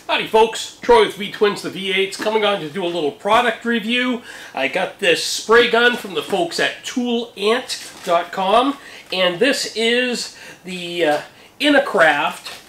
Howdy folks, Troy with V-Twins, the V8s, coming on to do a little product review. I got this spray gun from the folks at toolant.com, and this is the Inokraft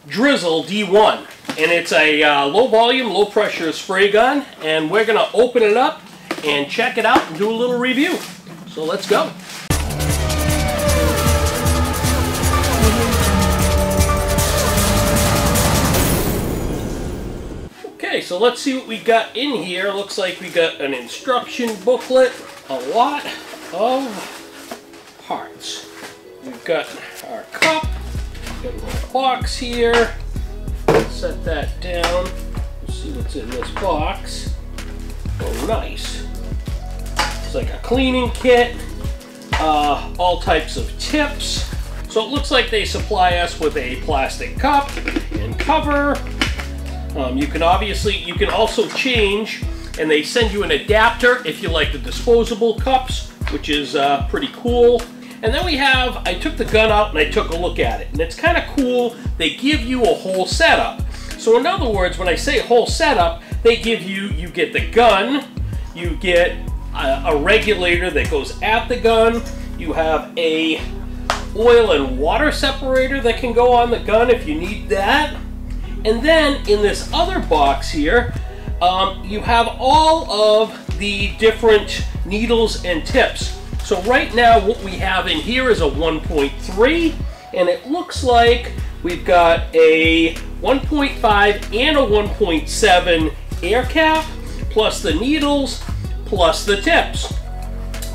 Drizzle D1. And it's a low volume, low pressure spray gun, and we're going to open it up and check it out and do a little review. So let's go. Okay, so let's see what we got in here. Looks like we got an instruction booklet, a lot of parts. We've got our cup, got a little box here. Set that down. Let's see what's in this box. Oh, nice. It's like a cleaning kit, all types of tips. So it looks like they supply us with a plastic cup and cover. You can also change, and they send you an adapter if you like the disposable cups, which is pretty cool. And then we have, I took the gun out and I took a look at it, and it's kind of cool. They give you a whole setup. So in other words, when I say whole setup, they give you get the gun, you get a regulator that goes at the gun, you have a oil and water separator that can go on the gun if you need that. And then in this other box here, you have all of the different needles and tips. So right now what we have in here is a 1.3, and it looks like we've got a 1.5 and a 1.7 air cap, plus the needles, plus the tips,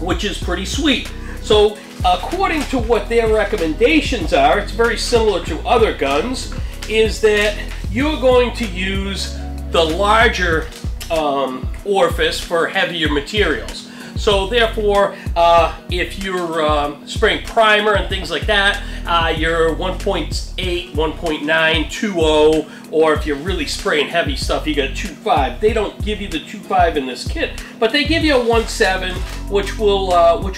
which is pretty sweet. So according to what their recommendations are, it's very similar to other guns, is that you're going to use the larger orifice for heavier materials. So therefore, if you're spraying primer and things like that, you're 1.8, 1.9, 2.0, or if you're really spraying heavy stuff, you got 2.5. They don't give you the 2.5 in this kit, but they give you a 1.7, which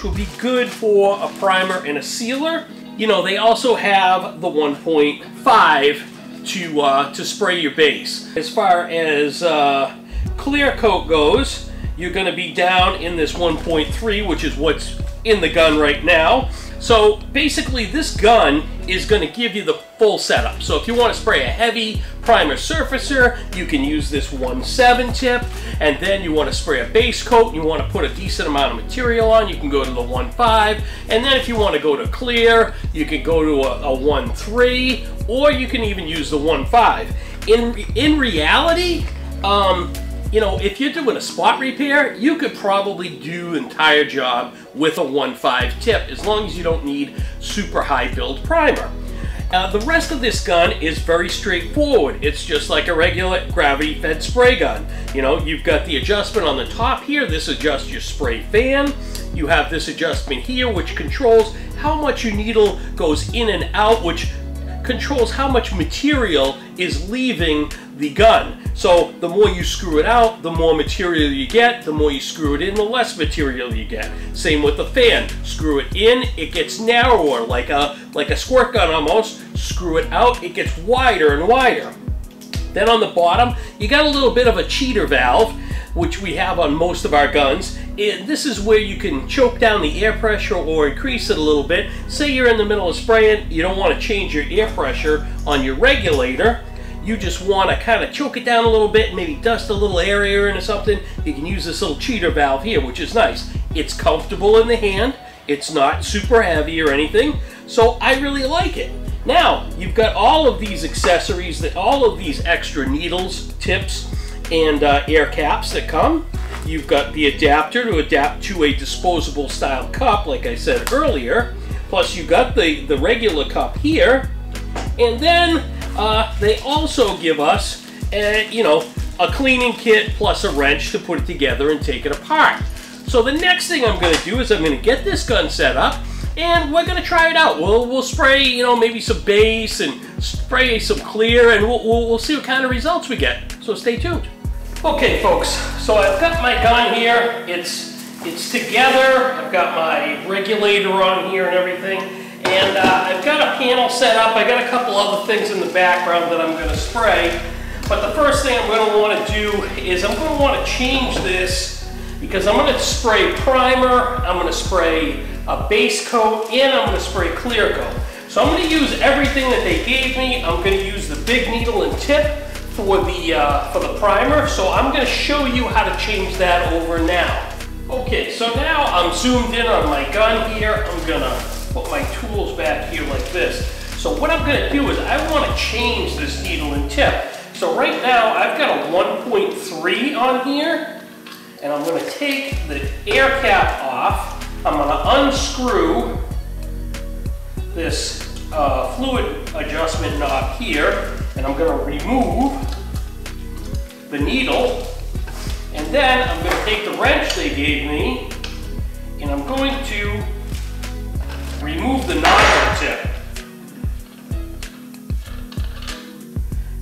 will be good for a primer and a sealer. You know, they also have the 1.5 to spray your base. As far as clear coat goes, you're going to be down in this 1.3, which is what's in the gun right now. So basically this gun is going to give you the full setup. So if you want to spray a heavy primer surfacer, you can use this 1.7 tip, and then you want to spray a base coat and you want to put a decent amount of material on, you can go to the 1.5, and then if you want to go to clear, you can go to a 1.3, or you can even use the 1.5. In reality, you know, if you're doing a spot repair, you could probably do the entire job with a 1.5 tip, as long as you don't need super high build primer. The rest of this gun is very straightforward. It's just like a regular gravity-fed spray gun. You know, you've got the adjustment on the top here. This adjusts your spray fan. You have this adjustment here, which controls how much your needle goes in and out, which controls how much material is leaving the gun. So the more you screw it out, the more material you get. The more you screw it in, the less material you get. Same with the fan. Screw it in, it gets narrower, like a squirt gun almost. Screw it out, it gets wider and wider. Then on the bottom, you got a little bit of a cheater valve, which we have on most of our guns. And this is where you can choke down the air pressure or increase it a little bit. Say you're in the middle of spraying, you don't want to change your air pressure on your regulator. You just want to kind of choke it down a little bit, maybe dust a little area into something. You can use this little cheater valve here, which is nice. It's comfortable in the hand. It's not super heavy or anything. So I really like it. Now, you've got all of these accessories, all of these extra needles, tips, and air caps that come. You've got the adapter to adapt to a disposable style cup, like I said earlier. Plus you got the regular cup here. And then they also give us you know, a cleaning kit plus a wrench to put it together and take it apart. So the next thing I'm going to do is I'm going to get this gun set up, and we're going to try it out. We'll spray, you know, maybe some base and spray some clear, and we'll see what kind of results we get. So stay tuned. Okay, folks. So I've got my gun here. It's together. I've got my regulator on here and everything. And I've got a panel set up. I got a couple other things in the background that I'm going to spray. But the first thing I'm going to want to do is I'm going to want to change this because I'm going to spray primer, I'm going to spray a base coat, and I'm going to spray clear coat. So I'm going to use everything that they gave me. I'm going to use the big needle and tip for the primer. So I'm going to show you how to change that over now. Okay, so now I'm zoomed in on my gun here. I'm going to put my tools back here like this. So what I'm going to do is I want to change this needle and tip. So right now I've got a 1.3 on here, and I'm going to take the air cap off. I'm going to unscrew this fluid adjustment knob here, and I'm going to remove the needle, and then I'm going to take the wrench they gave me, and I'm going to remove the nozzle tip.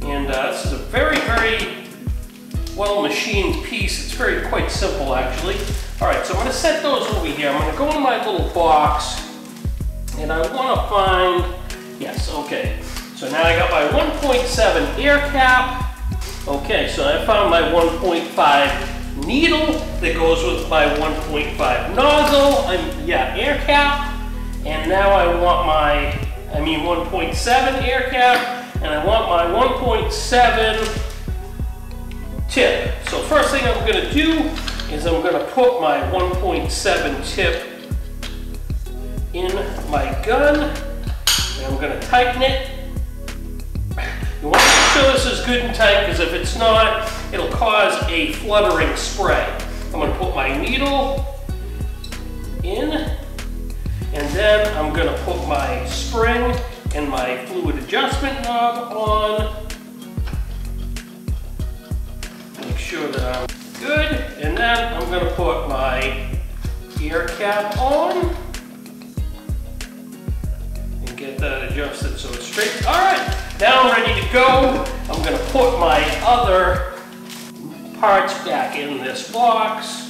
And this is a very, very well machined piece. It's quite simple actually. All right, so I'm going to set those over here. I'm going to go in my little box, and I want to find, yes, okay. So now I got my 1.7 air cap. Okay, so I found my 1.5 needle that goes with my 1.5 nozzle, air cap. And now I want my, 1.7 air cap, and I want my 1.7 tip. So first thing I'm going to do is I'm going to put my 1.7 tip in my gun, and I'm going to tighten it. You want to make sure this is good and tight, because if it's not, it'll cause a fluttering spray. I'm going to put my needle in, and then I'm going to put my spring and my fluid adjustment knob on. Make sure that I'm good, and then I'm going to put my air cap on and get that adjusted so it's straight. All right, now I'm ready to go. I'm going to put my other parts back in this box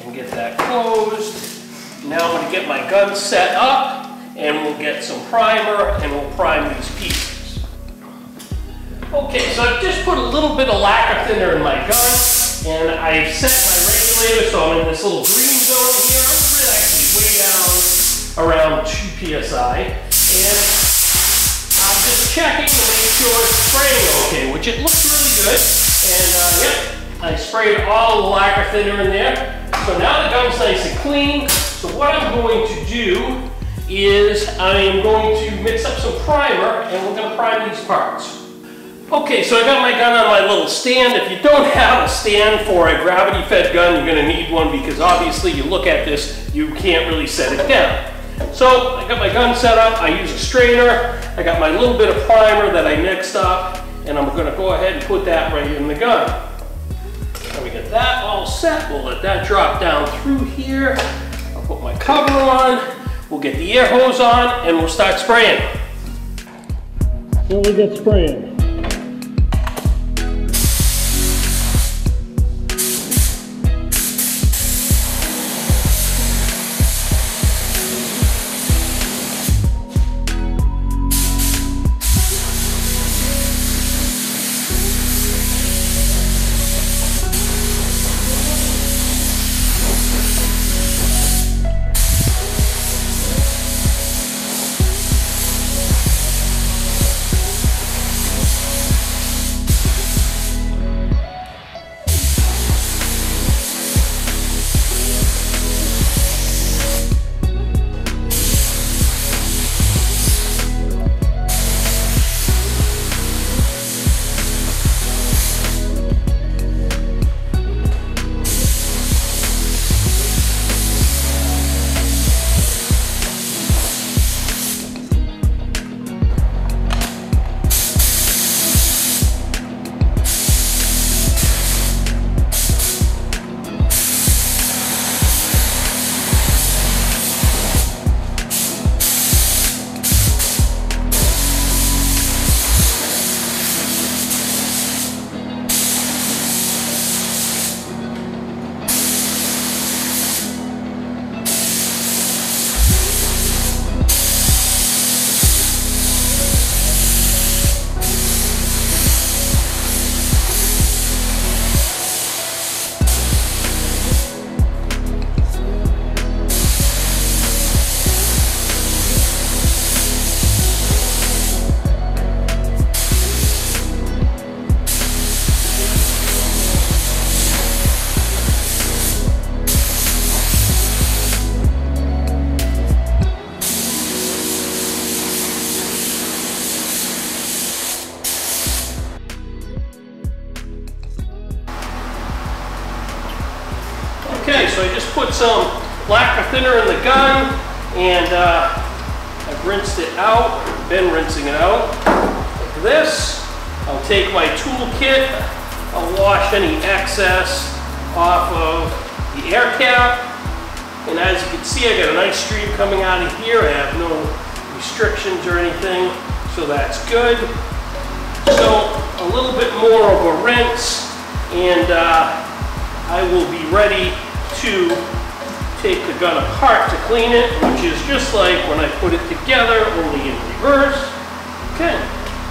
and get that closed. Now I'm going to get my gun set up, and we'll get some primer and we'll prime these pieces. Okay, so I've just put a little bit of lacquer thinner in my gun, and I've set my regulator, so I'm in this little green zone here. I'm really actually way down around 2 psi, and I'm just checking to make sure it's spraying okay, which it looks really good. And yep, I sprayed all the lacquer thinner in there. So now the gun's nice and clean. So what I'm going to do is I am going to mix up some primer, and we're going to prime these parts. Okay, so I got my gun on my little stand. If you don't have a stand for a gravity-fed gun, you're going to need one, because obviously you look at this, you can't really set it down. So I got my gun set up. I use a strainer. I got my little bit of primer that I mixed up, and I'm going to go ahead and put that right in the gun. And we get that all set. We'll let that drop down through here. I'll put my cover on. We'll get the air hose on, and we'll start spraying. And we get spraying. so I just put some lacquer thinner in the gun, and I've rinsed it out, been rinsing it out like this. I'll take my tool kit, I'll wash any excess off of the air cap, and as you can see, I got a nice stream coming out of here. I have no restrictions or anything, so that's good. So a little bit more of a rinse, and I will be ready to take the gun apart to clean it, which is just like when I put it together, only in reverse. Okay,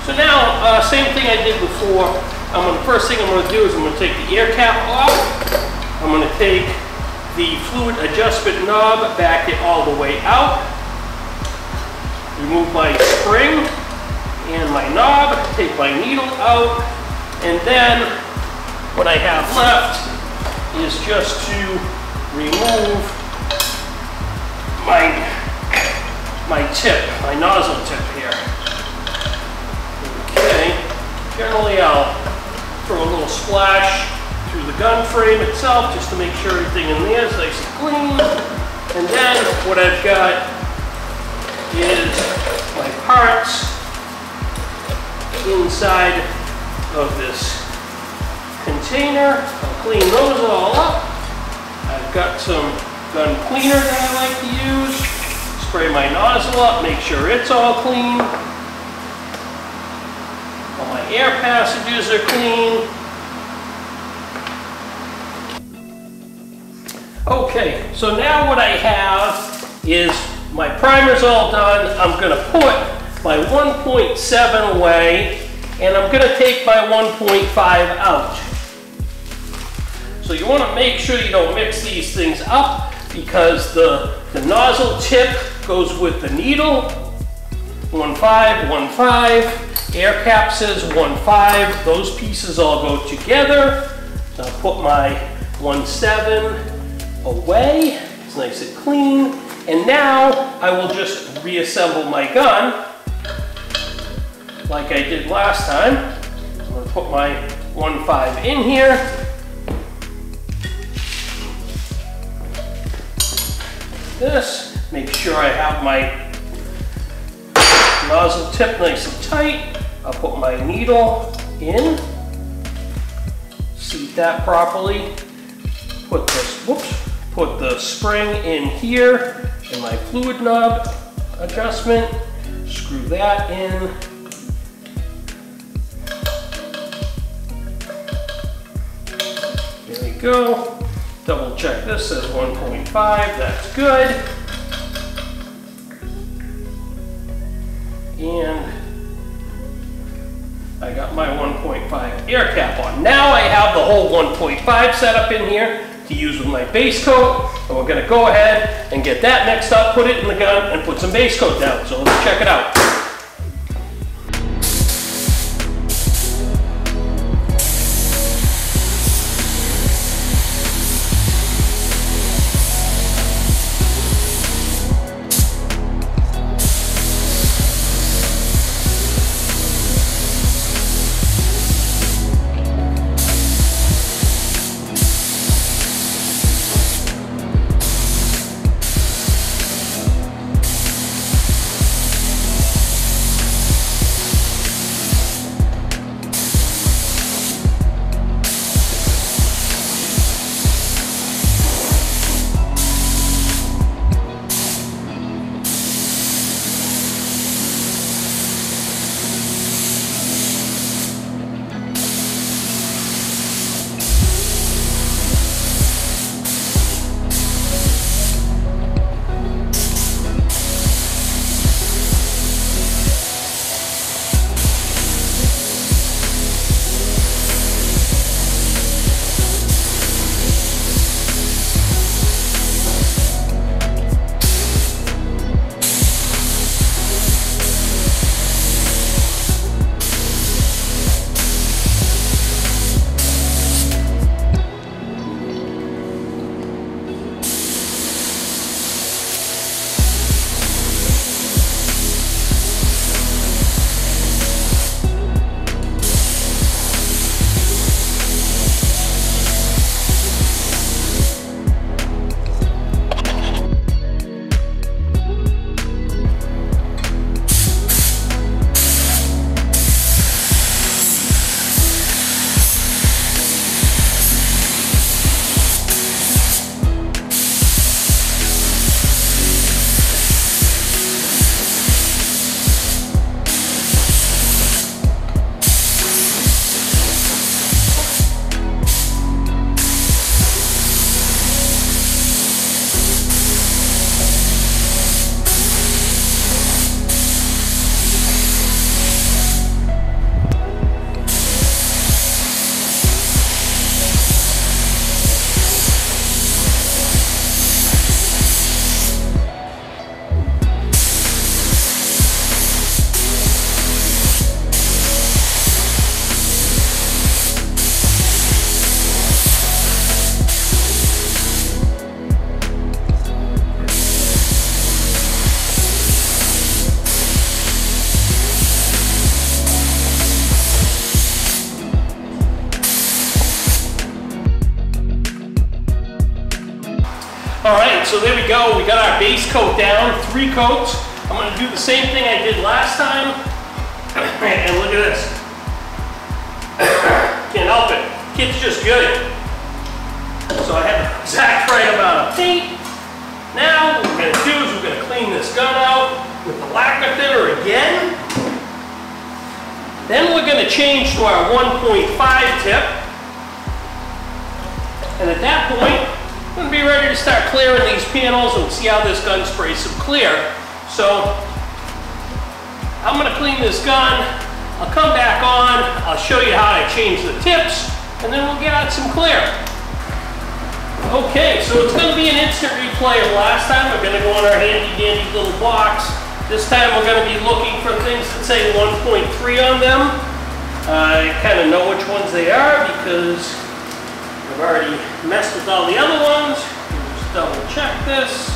so now, same thing I did before. First thing I'm going to do is I'm going to take the air cap off. I'm going to take the fluid adjustment knob, back it all the way out. Remove my spring and my knob, take my needle out, and then what I have left is just to remove my tip, my nozzle tip here. Okay, generally I'll throw a little splash through the gun frame itself just to make sure everything in there is nice and clean. And then what I've got is my parts inside of this container. I'll clean those all up. I've got some gun cleaner that I like to use. Spray my nozzle up, make sure it's all clean. All my air passages are clean. Okay, so now what I have is my primer's all done. I'm going to put my 1.7 away, and I'm going to take my 1.5 out. So you want to make sure you don't mix these things up, because the nozzle tip goes with the needle. 1.5, 1.5, air cap says 1.5. Those pieces all go together. So I'll put my 1.7 away. It's nice and clean. And now I will just reassemble my gun like I did last time. I'm going to put my 1.5 in here. This, make sure I have my nozzle tip nice and tight. I'll put my needle in, seat that properly, put the spring in here, and my fluid knob adjustment, screw that in. There we go. Double check this, says 1.5, that's good. And I got my 1.5 air cap on. Now I have the whole 1.5 set up in here to use with my base coat. And we're gonna go ahead and get that mixed up, put it in the gun, and put some base coat down. So let's check it out. Alright, so there we go. We got our base coat down, 3 coats. I'm going to do the same thing I did last time. And look at this. Can't help it. Kit's just good. So I have the exact right amount of paint. Now, what we're going to do is we're going to clean this gun out with the lacquer thinner again. Then we're going to change to our 1.5 tip. And at that point, I'm going to be ready to start clearing these panels and see how this gun sprays some clear. So, I'm going to clean this gun. I'll come back on. I'll show you how I change the tips. And then we'll get out some clear. Okay, so it's going to be an instant replay of last time. We're going to go in our handy dandy little box. This time we're going to be looking for things that say 1.3 on them. I kind of know which ones they are because I've already messed with all the other ones. Just double check this.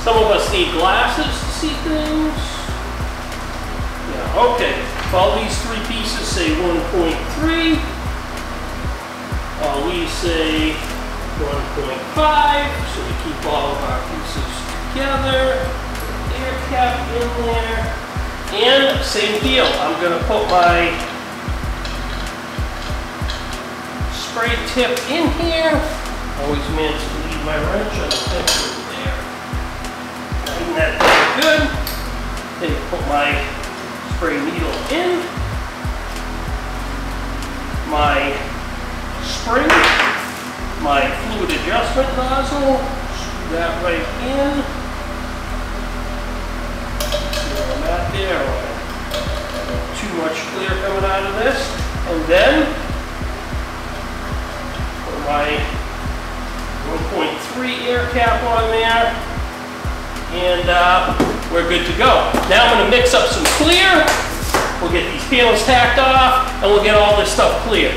Some of us need glasses to see things. Yeah, okay. All these 3 pieces say 1.3. All these say 1.5, so we keep all of our pieces together. Air cap in there. And same deal. I'm going to put my spray tip in here. Always manage to leave my wrench on the tip over there. Tighten that pretty good. Then put my spray needle in. My spring. My fluid adjustment nozzle. Screw that right in. See where I'm at there. Too much clear coming out of this. And then my 1.3 air cap on there, and we're good to go. Now I'm going to mix up some clear, we'll get these panels tacked off, and we'll get all this stuff clear.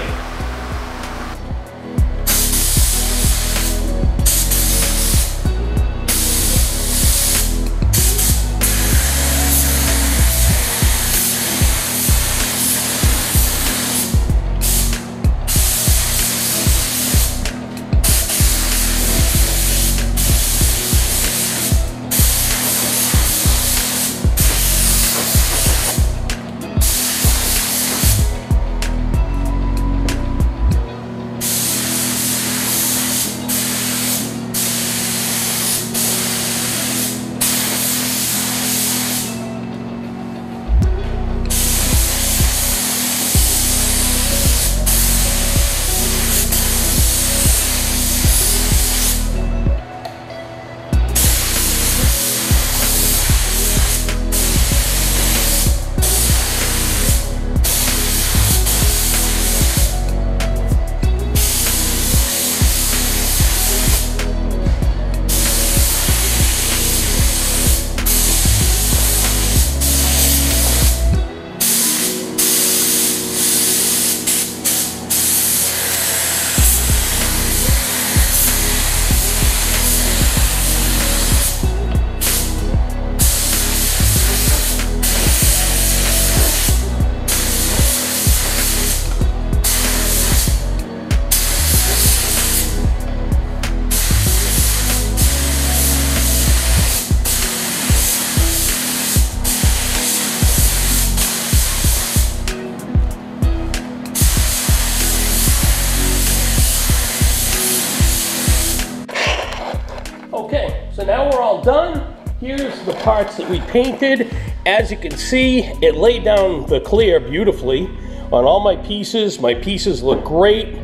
Okay, so now we're all done. Here's the parts that we painted. As you can see, it laid down the clear beautifully on all my pieces. My pieces look great.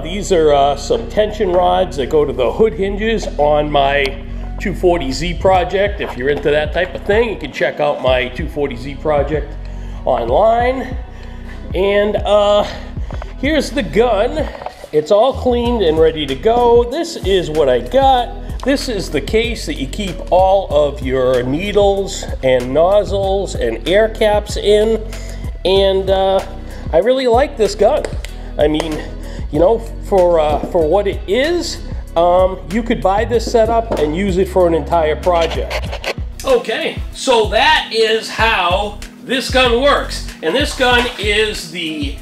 These are some tension rods that go to the hood hinges on my 240Z project. If you're into that type of thing, you can check out my 240Z project online. And here's the gun. It's all cleaned and ready to go. This is what I got. This is the case that you keep all of your needles and nozzles and air caps in. And I really like this gun. I mean, you know, for what it is, you could buy this setup and use it for an entire project. Okay, so that is how this gun works. And this gun is the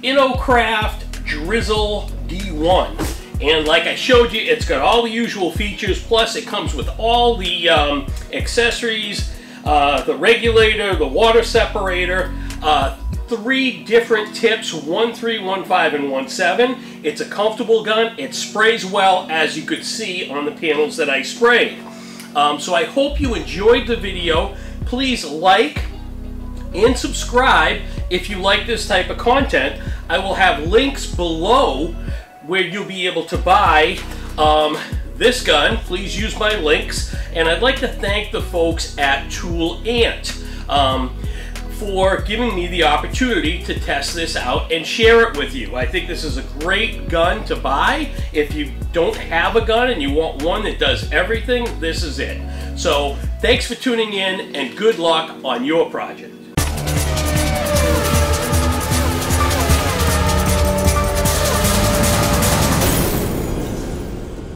Inokraft Drizzle D1. And like I showed you, it's got all the usual features, plus it comes with all the accessories, the regulator, the water separator, 3 different tips, 1.3, 1.5, and 1.7. It's a comfortable gun. It sprays well, as you could see on the panels that I sprayed. So I hope you enjoyed the video. Please like and subscribe if you like this type of content. I will have links below where you'll be able to buy this gun. Please use my links. And I'd like to thank the folks at Toolant for giving me the opportunity to test this out and share it with you. I think this is a great gun to buy. If you don't have a gun and you want one that does everything, this is it. So thanks for tuning in and good luck on your project.